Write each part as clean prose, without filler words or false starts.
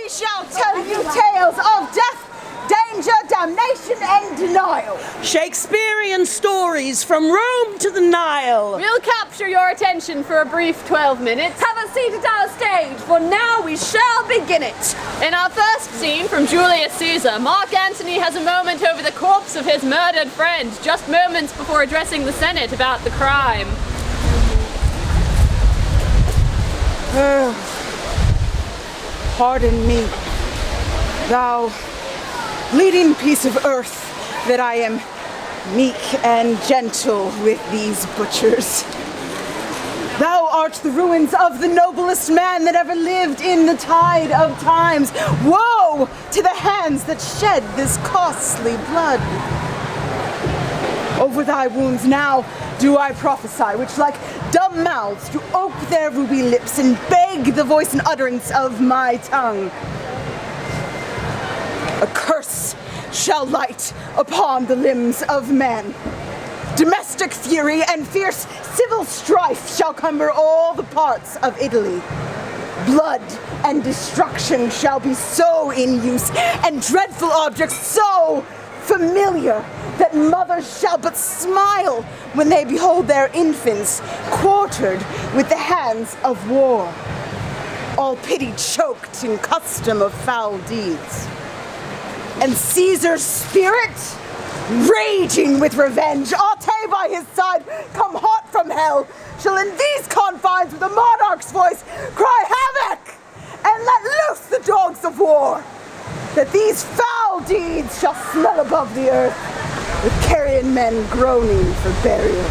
shall tell you tales of death, danger, damnation, and denial. Shakespearean stories from Rome to the Nile. We'll capture your attention for a brief 12 minutes. Have a seat at our stage, for now we shall begin it. In our first scene from Julius Caesar, Mark Antony has a moment over the corpse of his murdered friend, just moments before addressing the Senate about the crime. Pardon me, thou bleeding piece of earth, that I am meek and gentle with these butchers. Thou art the ruins of the noblest man that ever lived in the tide of times. Woe to the hands that shed this costly blood. Over thy wounds now do I prophesy, which like dumb mouths do ope their ruby lips and beg the voice and utterance of my tongue. A curse shall light upon the limbs of men. Domestic fury and fierce civil strife shall cumber all the parts of Italy. Blood and destruction shall be so in use, and dreadful objects so familiar, that mothers shall but smile when they behold their infants quartered with the hands of war. All pity choked in custom of foul deeds. And Caesar's spirit, raging with revenge, Ate by his side, come hot from hell, shall in these confines with a monarch's voice cry havoc, and let loose the dogs of war, that these foul deeds shall smell above the earth, with carrion men groaning for burial.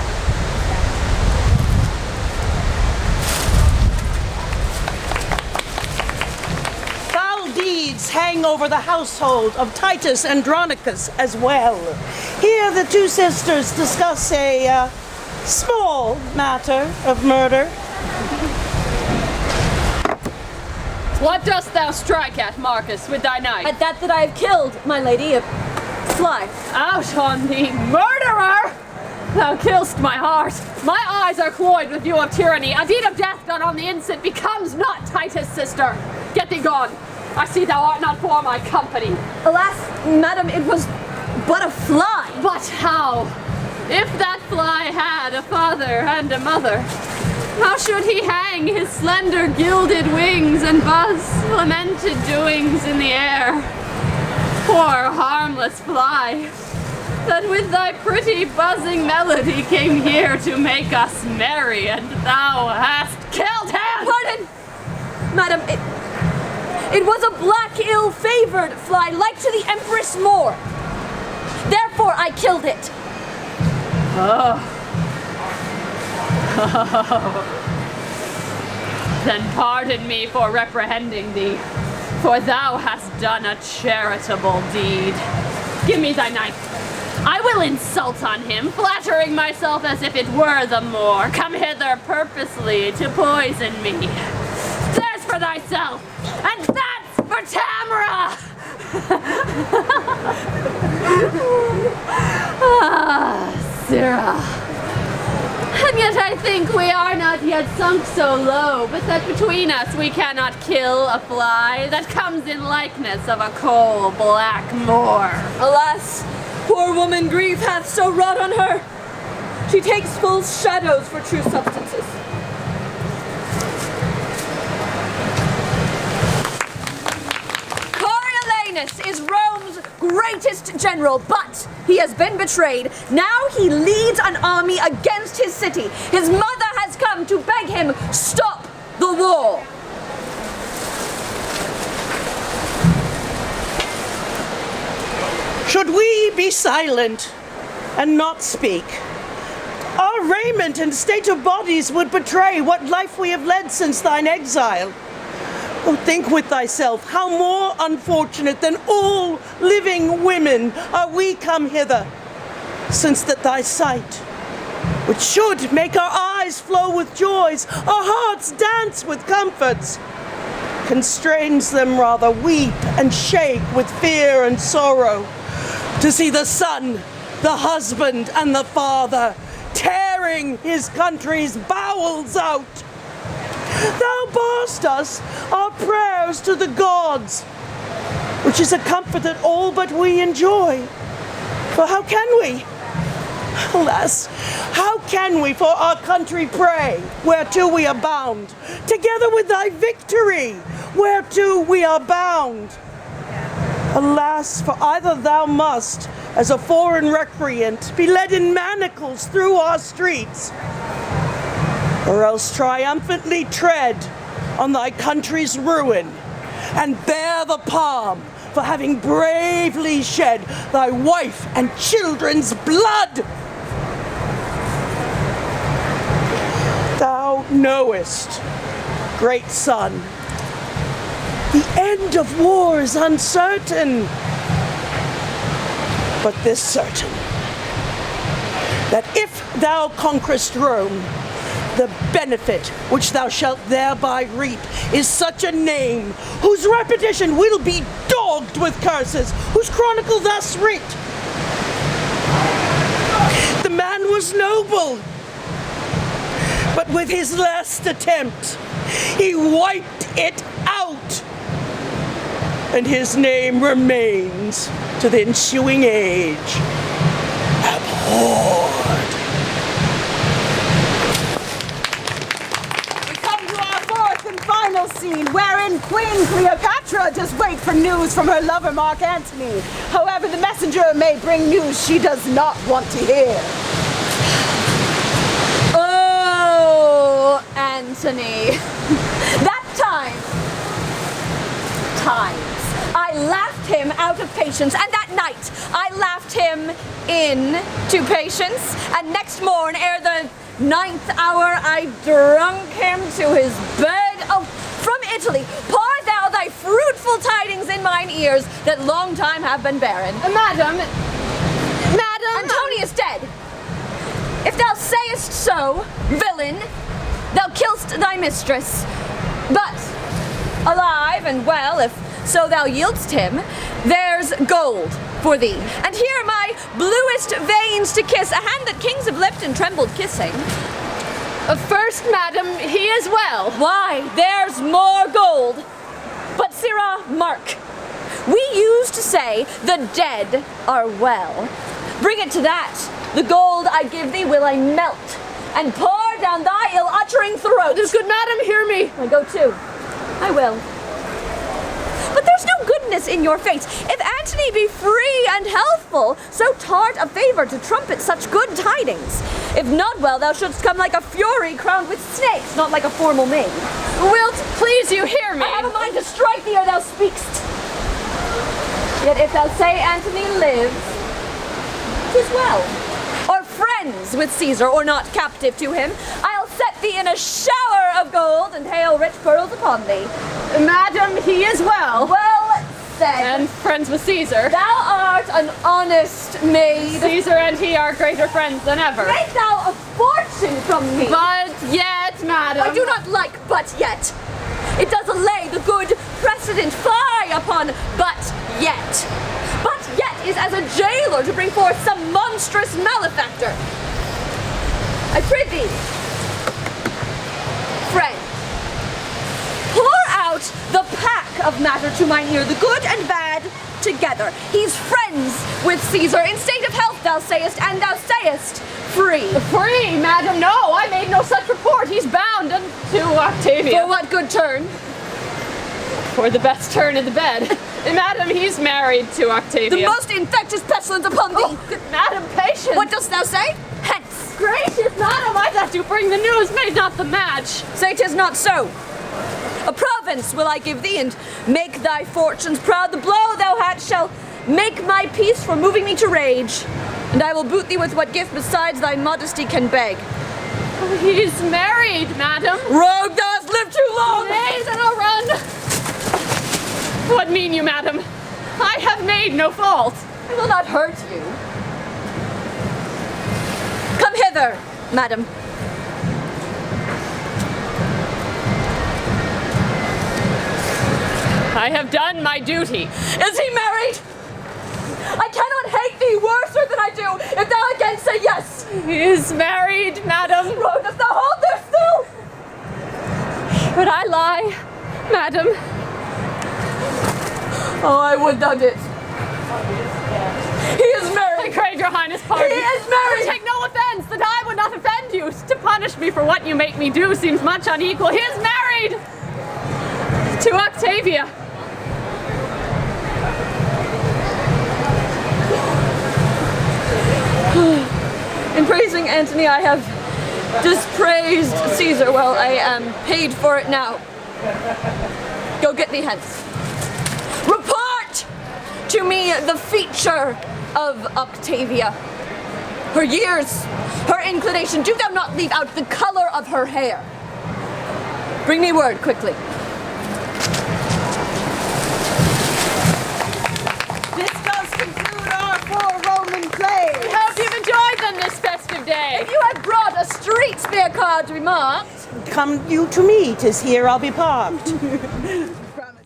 Deeds hang over the household of Titus and Andronicus as well. Here the two sisters discuss a small matter of murder. What dost thou strike at, Marcus, with thy knife? At that I have killed, my lady, a fly. Out on thee, murderer! Thou kill'st my heart. My eyes are cloyed with view of tyranny. A deed of death done on the innocent becomes not Titus' sister. Get thee gone. I see thou art not for my company. Alas, madam, it was but a fly. But how? If that fly had a father and a mother, how should he hang his slender gilded wings and buzz lamented doings in the air? Poor harmless fly, that with thy pretty buzzing melody came here to make us merry, and thou hast killed him! Pardon, madam, it was a black, ill-favored fly, like to the Empress Moore. Therefore I killed it. Oh. Then pardon me for reprehending thee, for thou hast done a charitable deed. Give me thy knife. I will insult on him, flattering myself as if it were the Moor, come hither purposely to poison me. There's for thyself, and that's for Tamara! Ah, Sarah. And yet I think we are not yet sunk so low, but that between us we cannot kill a fly that comes in likeness of a coal black Moor. Alas, poor woman, grief hath so wrought on her. She takes false shadows for true substances. Coriolanus is Rome's greatest general, but he has been betrayed. Now he leads an army against his city. His mother has come to beg him, stop the war. Should we be silent and not speak? Our raiment and state of bodies would betray what life we have led since thine exile. Oh, think with thyself, how more unfortunate than all living women are we come hither, since that thy sight, which should make our eyes flow with joys, our hearts dance with comforts, constrains them rather weep and shake with fear and sorrow, to see the son, the husband, and the father tearing his country's bowels out. Thou past us our prayers to the gods, which is a comfort that all but we enjoy. For how can we? Alas, how can we for our country pray, whereto we are bound, together with thy victory, whereto we are bound? Alas, for either thou must, as a foreign recreant, be led in manacles through our streets, or else triumphantly tread on thy country's ruin, and bear the palm for having bravely shed thy wife and children's blood. Thou knowest, great son, the end of war is uncertain, but this certain, that if thou conquerest Rome, the benefit which thou shalt thereby reap is such a name, whose repetition will be dogged with curses, whose chronicle thus read: the man was noble, but with his last attempt, he wiped it out, and his name remains to the ensuing age abhorred. We come to our fourth and final scene, wherein Queen Cleopatra does wait for news from her lover Mark Antony. However, the messenger may bring news she does not want to hear. Oh, Antony. That I laughed him out of patience, and that night I laughed him into patience, and next morn, ere the 9th hour, I drunk him to his bed. Oh, from Italy, pour thou thy fruitful tidings in mine ears that long time have been barren. Madam! Antony is dead. If thou sayest so, villain, thou kill'st thy mistress. But, alive and well, if so thou yieldst him, there's gold for thee. And here my bluest veins to kiss, a hand that kings have lipped and trembled kissing. First, madam, he is well. Why, there's more gold. But, sirrah, mark, we used to say the dead are well. Bring it to that. The gold I give thee will I melt, and pour down thy ill-uttering throat. Good madam, hear me. I go too. I will. But there's no goodness in your face. If Antony be free and healthful, so tart a favor to trumpet such good tidings. If not well, thou shouldst come like a fury crowned with snakes, not like a formal maid. Wilt please you hear me? I have a mind to strike thee ere thou speakst. Yet if thou say Antony lives, 'tis well. Or friends with Caesar, or not captive to him, I'll set thee in a shower of gold and hail rich pearls upon thee. Madam, he is well. Well said. And friends with Caesar. Thou art an honest maid. Caesar and he are greater friends than ever. Make thou a fortune from me. But yet, madam. I do not like but yet. It does allay the good precedent fly upon but yet. But yet is as a jailer to bring forth some monstrous malefactor. I prithee, friend, pour out the pack of matter to mine ear, the good and bad together. He's friends with Caesar, in state of health thou sayest, and thou sayest free. Free, madam, no, I made no such report. He's bound unto Octavia. For what good turn? For the best turn in the bed. Madam, he's married to Octavia. The most infectious pestilence upon thee. Oh, madam, patience. What dost thou say? Hence. Gracious, madam, I thought to bring the news, made not the match. Say 'tis not so. A province will I give thee, and make thy fortunes proud. The blow thou hadst shall make my peace for moving me to rage, and I will boot thee with what gift besides thy modesty can beg. Oh, he's married, madam. Rogue, thou hast lived too long! Nay, then I'll run. What mean you, madam? I have made no fault. I will not hurt you. Come hither, madam. I have done my duty. Is he married? I cannot hate thee worser than I do if thou again say yes. He is married, madam. Rogue, dost thou hold there still? Could I lie, madam? Oh, I would not it. He is married. I crave your highness pardon. He is married. Take no offense that I would not offend you. To punish me for what you make me do seems much unequal. He is married to Octavia. In praising Antony, I have dispraised Caesar. Well, I am paid for it now. Go get thee hence. Report to me the feature of Octavia. Her years, her inclination. Do thou not leave out the color of her hair. Bring me word quickly. This does conclude our 4 Roman plays. We hope you've enjoyed them this festive day. If you have brought a Streetspeare card to be marked, Come you to me, 'tis here I'll be parked.